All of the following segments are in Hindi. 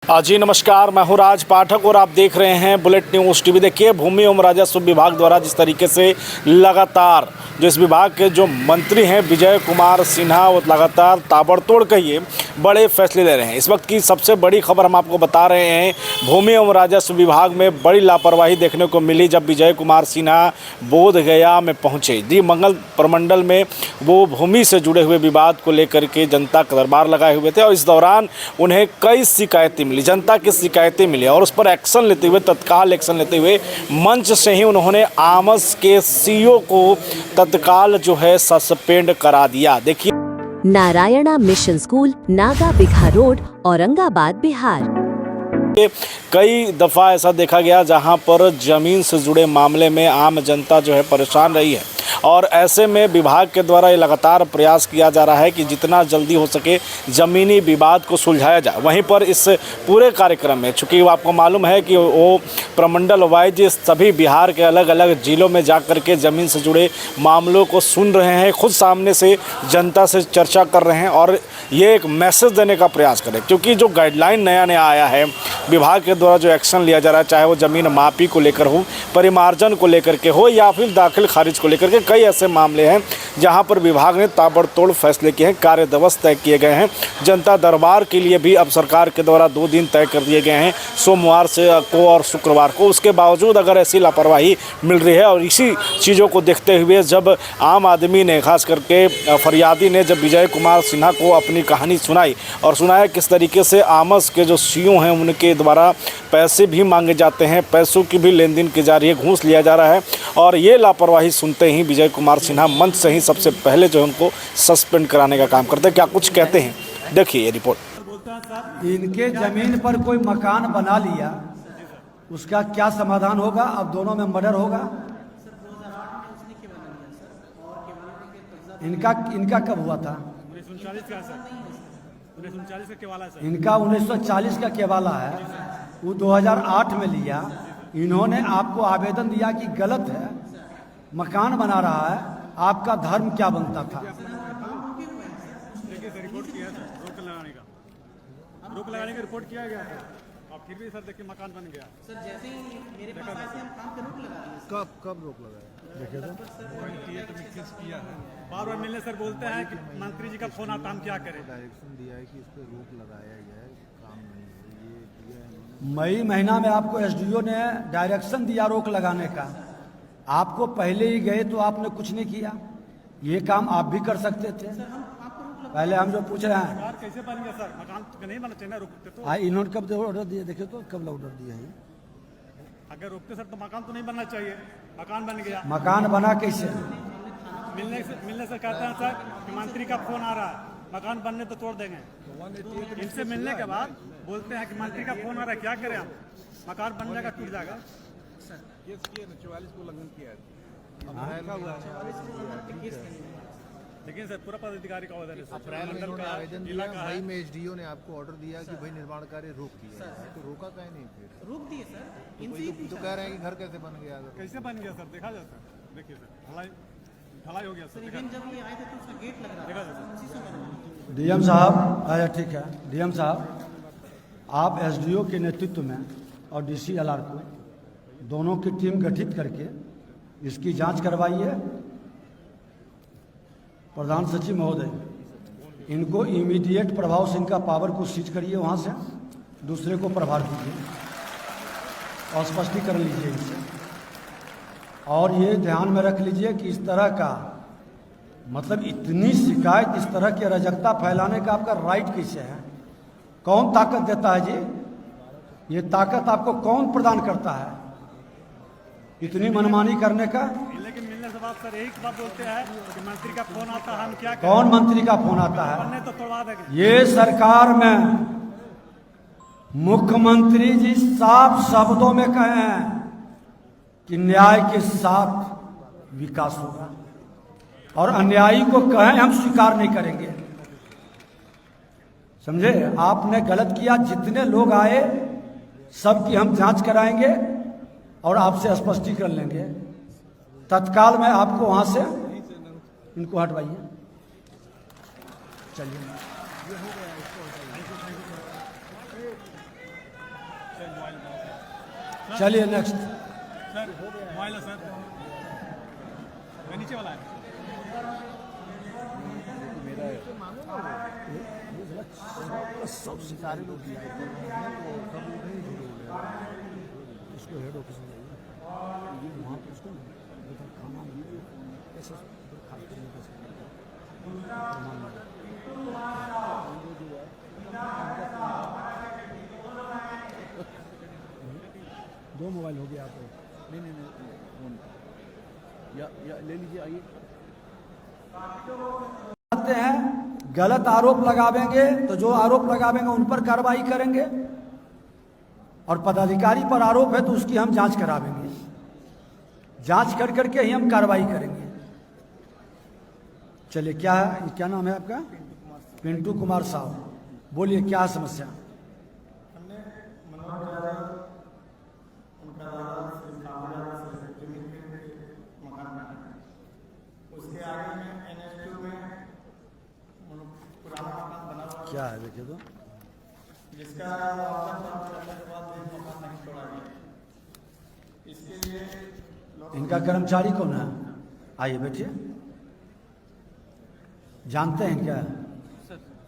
जी नमस्कार, मैं हूं राज पाठक और आप देख रहे हैं बुलेट न्यूज़ टीवी। देखिए, भूमि एवं राजस्व विभाग द्वारा जिस तरीके से लगातार जो इस विभाग के जो मंत्री हैं विजय कुमार सिन्हा, वो लगातार ताबड़तोड़ कहिए बड़े फैसले ले रहे हैं। इस वक्त की सबसे बड़ी खबर हम आपको बता रहे हैं, भूमि एवं राजस्व विभाग में बड़ी लापरवाही देखने को मिली जब विजय कुमार सिन्हा बोधगया में पहुंचे। जी, मंगल प्रमंडल में वो भूमि से जुड़े हुए विवाद को लेकर के जनता का दरबार लगाए हुए थे और इस दौरान उन्हें कई शिकायतें मिली, जनता की शिकायतें मिली और उस पर एक्शन लेते हुए, तत्काल एक्शन लेते हुए मंच से ही उन्होंने आमस के सीईओ को तत्काल जो है सस्पेंड करा दिया। देखिए, Narayana mission school, Naga bigha road, Aurangabad, Bihar. कई दफ़ा ऐसा देखा गया जहां पर ज़मीन से जुड़े मामले में आम जनता जो है परेशान रही है और ऐसे में विभाग के द्वारा ये लगातार प्रयास किया जा रहा है कि जितना जल्दी हो सके ज़मीनी विवाद को सुलझाया जाए। वहीं पर इस पूरे कार्यक्रम में, चूँकि आपको मालूम है कि वो प्रमंडल वाइज सभी बिहार के अलग अलग ज़िलों में जा कर के ज़मीन से जुड़े मामलों को सुन रहे हैं, खुद सामने से जनता से चर्चा कर रहे हैं और ये एक मैसेज देने का प्रयास करें। क्योंकि जो गाइडलाइन नया आया है विभाग के द्वारा, जो एक्शन लिया जा रहा है, चाहे वो ज़मीन मापी को लेकर हो, परिमार्जन को लेकर के हो या फिर दाखिल खारिज को लेकर के, कई ऐसे मामले हैं जहां पर विभाग ने ताबड़तोड़ फैसले किए हैं, कार्य दिवस तय किए गए हैं। जनता दरबार के लिए भी अब सरकार के द्वारा 2 दिन तय कर दिए गए हैं, सोमवार से को और शुक्रवार को। उसके बावजूद अगर ऐसी लापरवाही मिल रही है और इसी चीज़ों को देखते हुए जब आम आदमी ने, खास करके फरियादी ने, जब विजय कुमार सिन्हा को अपनी कहानी सुनाई और सुनाया किस तरीके से आमस के जो सीईओ हैं उनके द्वारा पैसे भी मांगे जाते हैं, पैसों की भी लेन देन की जा रही है, घूस लिया जा रहा है, और ये लापरवाही सुनते ही विजय कुमार सिन्हा मंच से ही सबसे पहले जो उनको सस्पेंड कराने का काम करते हैं। क्या कुछ कहते हैं, देखिए ये रिपोर्ट। इनके जमीन पर कोई मकान बना लिया, उसका क्या समाधान होगा? अब दोनों में मर्डर होगा। इनका कब हुआ था? 1939 का 1940 का केवाला है, वो 2008 में लिया। इन्होंने आपको आवेदन दिया कि गलत है, मकान बना रहा है, आपका धर्म क्या बनता था? रोक लगाने का रिपोर्ट किया गया है और फिर भी सर देखिए मकान बन गया। सर जैसे ही मेरे पास आए थे हम काम पे रोक लगा दिए। कब रोक लगाया? देखिए तो किया है। बार-बार मिलने सर बोलते हैं कि मंत्री जी का फोन आता, हम क्या करें? डायरेक्शन दिया है कि इस पे रोक लगाया गया है, काम नहीं है, ये दिया है। मई महीना में आपको एसडीओ ने डायरेक्शन दिया रोक लगाने का, आपको पहले ही गए तो आपने कुछ नहीं किया। ये काम आप भी कर सकते थे। पहले हम जो पूछ रहे हैं कैसे बन गया सर? मकान तो नहीं बनना चाहिए ना, रोकते तो। इन्होंने कब ऑर्डर दिया? देखिए तो कब ऑर्डर दिया है? अगर रोकते सर तो मकान तो नहीं बनना चाहिए, मकान बन गया। मकान बना कैसे? मिलने से कहते हैं सर कि मंत्री का फोन आ रहा है, मकान बनने तो तोड़ देंगे। इनसे मिलने के बाद बोलते हैं कि मंत्री का फोन आ रहा है, क्या करें हम? मकान बन जाएगा, टूट जाएगा। केस किए 44 को उल्लंघन किया है। लेकिन सर पूरा पदाधिकारी का आवेदन है, अप्रैल में उन्होंने आवेदन दिया, मई में एसडीओ ने आपको ऑर्डर दिया कि भाई निर्माण कार्य रोक दिया, तो रोका काहे नहीं? फिर रोक दिए सर। तो कह रहे हैं कि घर कैसे बन गया? कैसे बन गया सर? देखा जाता है, देखिए सर ढलाई हो गया सर। जब ये आए थे तो उसका गेट लग रहा था, देखा जाता। डीएम साहब, अच्छा ठीक है, डीएम साहब आप एसडीओ के नेतृत्व में और डीसीएलआर को दोनों की टीम गठित करके इसकी जांच करवाइए। प्रधान सचिव महोदय, इनको इमीडिएट प्रभाव से इनका पावर को सीज करिए, वहाँ से दूसरे को प्रभार दीजिए और स्पष्टीकरण लीजिए इनसे। और ये ध्यान में रख लीजिए कि इस तरह का, मतलब इतनी शिकायत, इस तरह की अराजकता फैलाने का आपका राइट कैसे है? कौन ताकत देता है जी? ये ताकत आपको कौन प्रदान करता है इतनी मनमानी करने का? लेकिन मिलने से बात सर यही बात बोलते हैं कि मंत्री का फोन आता है, हम क्या करें? कौन मंत्री का फोन आता है? बनने तो तोड़वा देंगे। ये सरकार में मुख्यमंत्री जी साफ शब्दों में कहे हैं कि न्याय के साथ विकास होगा और अन्यायी को कहें हम स्वीकार नहीं करेंगे। समझे? आपने गलत किया। जितने लोग आए सबकी हम जांच कराएंगे और आपसे स्पष्टीकरण लेंगे। तत्काल में आपको वहां से इनको हटवाइए। चलिए चलिए नेक्स्ट। सर मोबाइल है सर, ये नीचे वाला है। सारे लोग किया है, वो सब लोग नहीं जुड़े हुए हैं। इसको हेड ऑफिस में जाइए, ये वहाँ पर उसको खाना ऐसे खास करने का दो मोबाइल हो गया आपको। नहीं या ले लीजिए, आइए। आते हैं, गलत आरोप लगावेंगे तो जो आरोप लगावेंगे उन पर कार्रवाई करेंगे, और पदाधिकारी पर आरोप है तो उसकी हम जांच करावेंगे, जांच कर करके ही हम कार्रवाई करेंगे। चलिए, क्या है, क्या नाम है आपका? पिंटू कुमार साहब, बोलिए क्या समस्या? उसके आगे में NH2 में पुराना मकान बना हुआ, क्या है देखिए तो, जिसका करने के बाद भी मकान नहीं छोड़ा गया। इसके लिए इनका कर्मचारी कौन है? आइए बैठिए, जानते हैं क्या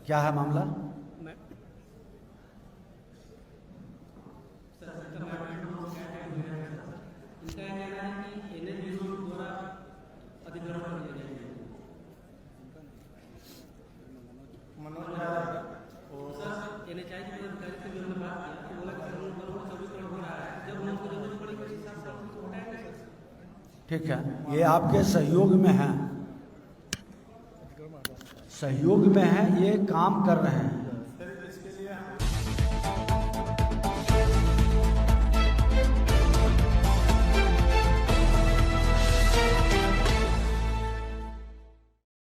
क्या है मामला? ठीक है, ये आपके सहयोग में है, सहयोग में है, ये काम कर रहे हैं।